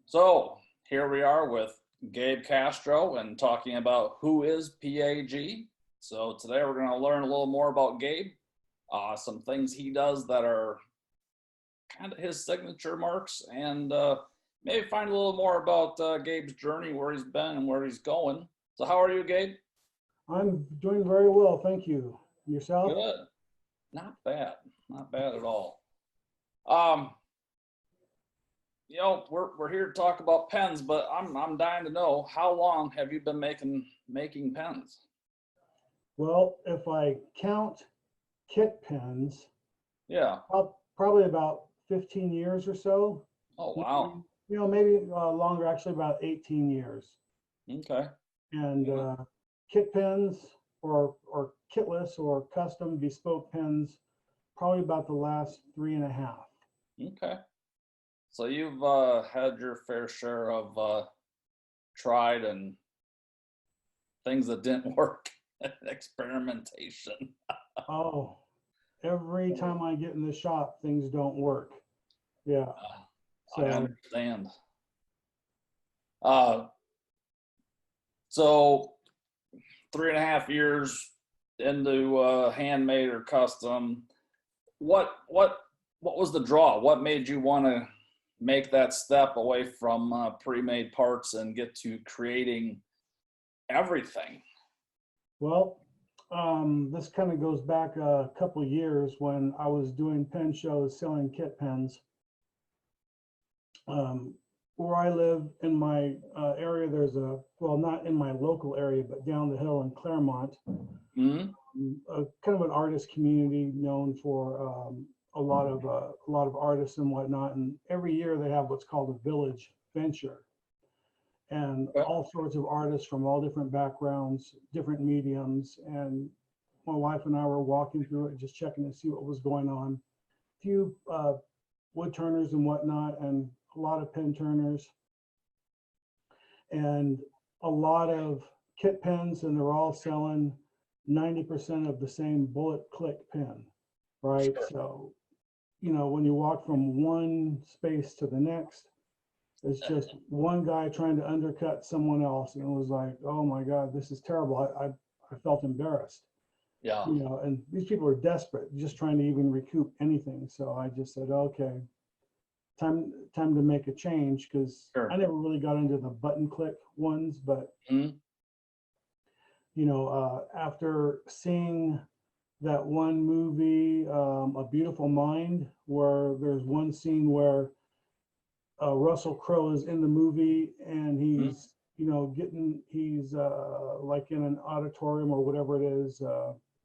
So here we are with Gabe Castro and talking about who is PAG. So today we're going to learn a little more about Gabe, some things he does that are kind of his signature marks, and maybe find a little more about Gabe's journey, where he's been and where he's going. So how are you, Gabe? I'm doing very well, thank you. Yourself? Good. Not bad. Not bad at all. Um, we're here to talk about pens, but I'm dying to know, how long have you been making pens? Well, if I count kit pens, Yeah. probably about 15 years or so. Oh, Maybe, wow. maybe longer, actually about 18 years. Okay. And Yeah. kit pens or kitless or custom bespoke pens, probably about the last 3.5. Okay. So you've had your fair share of tried and things that didn't work, experimentation. Oh, every time I get in the shop, things don't work. Yeah. I So understand. Uh, so 3.5 years into handmade or custom, what was the draw? What made you want to make that step away from pre-made parts and get to creating everything? well, this kind of goes back a couple of years when I was doing pen shows selling kit pens. Where I live in my area, there's well, not in my local area, but down the hill in Claremont, Mm-hmm. kind of an artist community known for a lot of artists and whatnot. And every year they have what's called a village venture, and Okay. all sorts of artists from all different backgrounds, different mediums. And my wife and I were walking through it, just checking to see what was going on. A few wood turners and whatnot, and a lot of pen turners, and a lot of kit pens, and they're all selling 90% of the same bullet click pen, right? Sure. So, when you walk from one space to the next, it's just one guy trying to undercut someone else. And it was like, oh my God, this is terrible. I felt embarrassed, Yeah. and these people are desperate, just trying to even recoup anything. So I just said, okay, time to make a change, because I Sure. never really got into the button click ones. But Mm-hmm. after seeing that one movie, A Beautiful Mind, where there's one scene where Russell Crowe is in the movie, and he's like in an auditorium or whatever it is,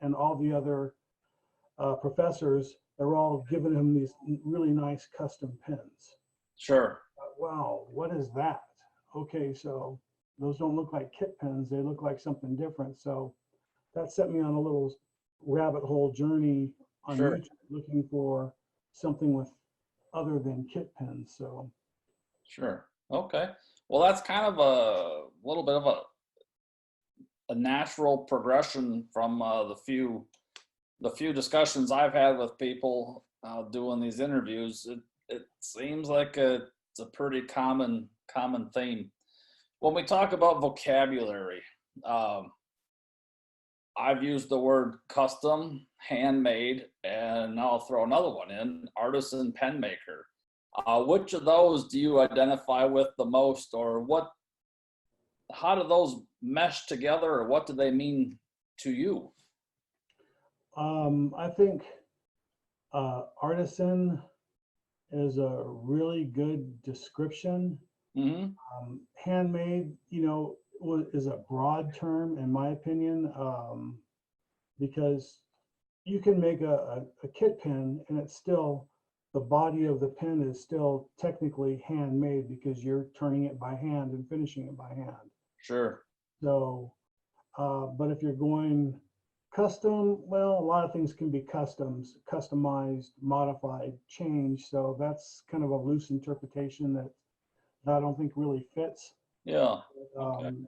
and all the other professors, they're all giving him these really nice custom pens. Sure. Wow, what is that? Okay, so those don't look like kit pens, they look like something different. So that set me on a little rabbit hole journey on Sure. YouTube, looking for something with other than kit pens. So Sure. Okay. Well, that's kind of a little bit of a natural progression from the few discussions I've had with people doing these interviews. It seems like it's a pretty common theme. When we talk about vocabulary, um, I've used the word custom, handmade, and I'll throw another one in, artisan pen maker. Which of those do you identify with the most, or how do those mesh together, or what do they mean to you? I think artisan is a really good description. Mm-hmm. Handmade, is a broad term in my opinion, because you can make a kit pen, and it's still, the body of the pen is still technically handmade, because you're turning it by hand and finishing it by hand. Sure. So, but if you're going custom, well, a lot of things can be customized, modified, changed. So that's kind of a loose interpretation that I don't think really fits. Yeah. Okay. Um,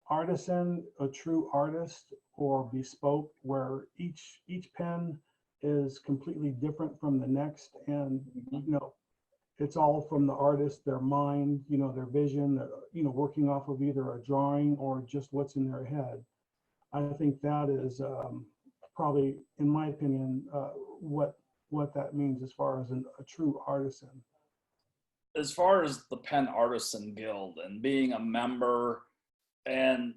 Artisan, a true artist, or bespoke, where each pen is completely different from the next, and Mhm. you know it's all from the artist, their mind, their vision, working off of either a drawing or just what's in their head. I think that is probably, in my opinion, what that means as far as a true artisan. As far as the Pen Artisan Guild and being a member, and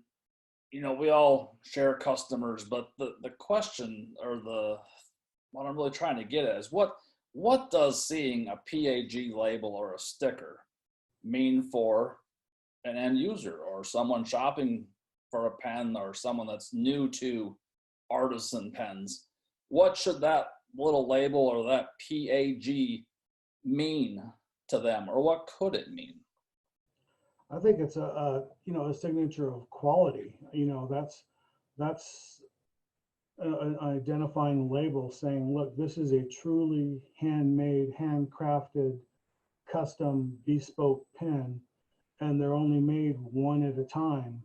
we all share customers, but the question, or what I'm really trying to get at is what does seeing a PAG label or a sticker mean for an end user or someone shopping for a pen, or someone that's new to artisan pens? What should that little label or that PAG mean to them, or what could it mean? I think it's a signature of quality. That's an identifying label saying, look, this is a truly handmade, handcrafted, custom, bespoke pen, and they're only made one at a time.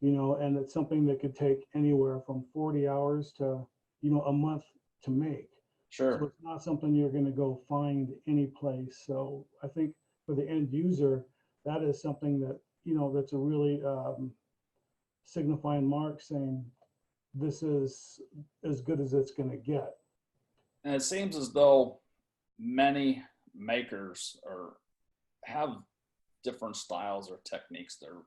And it's something that could take anywhere from 40 hours to a month to make. Sure. So it's not something you're going to go find any place. So I think for the end user, that is something that, that's a really signifying mark, saying this is as good as it's going to get. And it seems as though many makers have different styles or techniques they're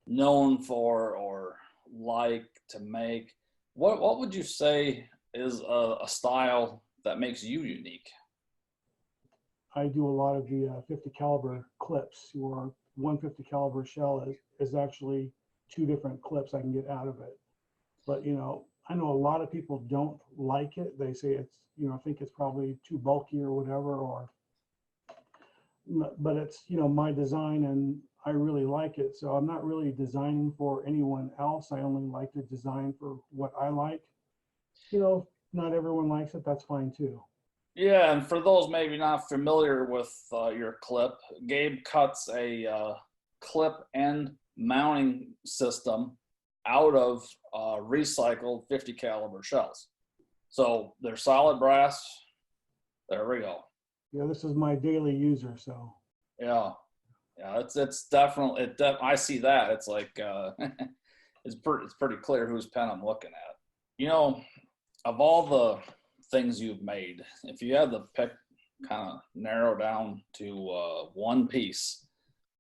known for or like to make. What would you say is a style that makes you unique? I do a lot of the 50 caliber clips, or 150 caliber shell is actually 2 different clips I can get out of it. But I know a lot of people don't like it. They say it's, think it's probably too bulky or whatever, but it's, my design and I really like it. So I'm not really designing for anyone else. I only like to design for what I like. Not everyone likes it. That's fine too. Yeah, and for those maybe not familiar with your clip, Gabe cuts a clip end mounting system out of recycled 50 caliber shells. So they're solid brass. There we go. Yeah, this is my daily user, so. Yeah, it's definitely I see that. It's like it's pretty clear whose pen I'm looking at. Of all the things you've made, if you had to pick, kind of narrow down to one piece,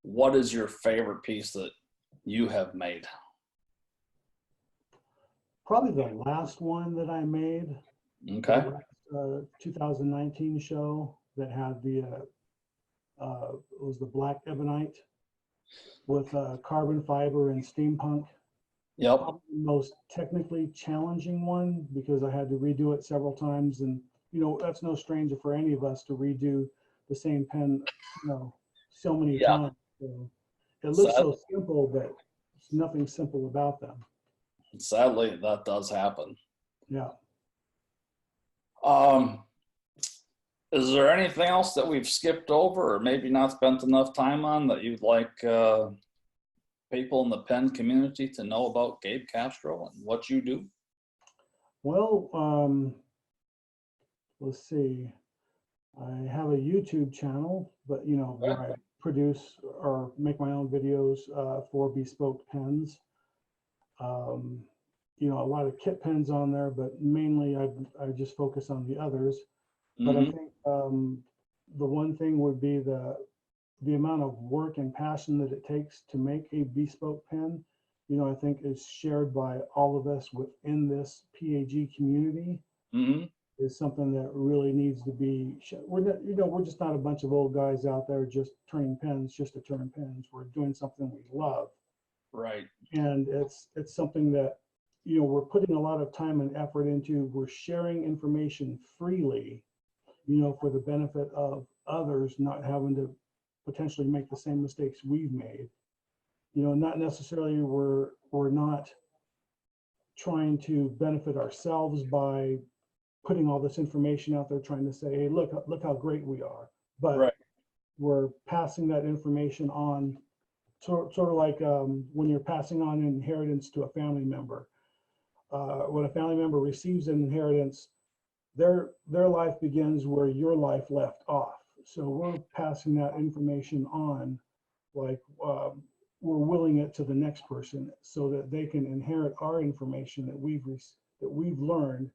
what is your favorite piece that you have made? Probably the last one that I made. Okay. 2019 show that had it was the black ebonite with carbon fiber and steampunk. Yep. Probably the most technically challenging one, because I had to redo it several times, and that's no stranger for any of us to redo the same pen so many times. So it looks so simple, but there's nothing simple about them. Sadly, that does happen. Yeah. Is there anything else that we've skipped over or maybe not spent enough time on that you'd like people in the pen community to know about Gabe Castro and what you do? Well, let's see. I have a YouTube channel, but where I produce or make my own videos for bespoke pens. A lot of kit pens on there, but mainly I just focus on the others. But I think the one thing would be the amount of work and passion that it takes to make a bespoke pen, I think is shared by all of us within this PAG community. Is something that really needs to be. We're just not a bunch of old guys out there just turning pens just to turn pens. We're doing something we love. Right. And it's something that we're putting a lot of time and effort into. We're sharing information freely, for the benefit of others, not having to potentially make the same mistakes we've made. Not necessarily we're not trying to benefit ourselves by putting all this information out there, trying to say, hey, look how great we are. But we're passing that information on, sort of like when you're passing on an inheritance to a family member. When a family member receives an inheritance, their life begins where your life left off. So we're passing that information on, like we're willing it to the next person so that they can inherit our information that we've learned,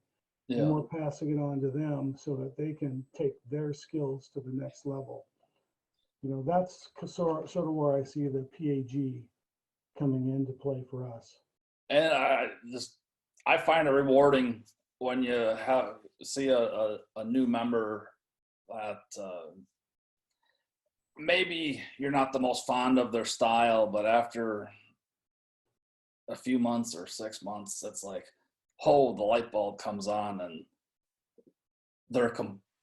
and Yeah. we're passing it on to them so that they can take their skills to the next level. You know, that's sort of where I see the PAG coming into play for us. And I find it rewarding when you see a new member that maybe you're not the most fond of their style, but after a few months or 6 months, it's like, oh, the light bulb comes on and they're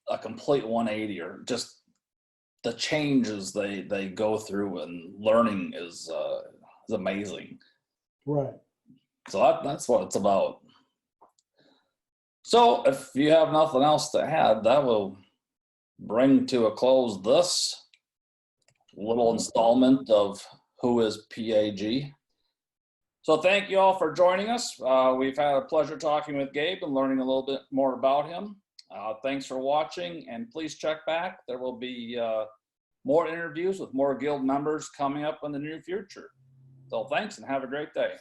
a complete 180, or just the changes they go through and learning is amazing. Right. So that's what it's about. So if you have nothing else to add, that will bring to a close this little installment of Who is PAG. So thank you all for joining us. We've had a pleasure talking with Gabe and learning a little bit more about him. Thanks for watching, and please check back. There will be more interviews with more guild members coming up in the near future. So thanks and have a great day.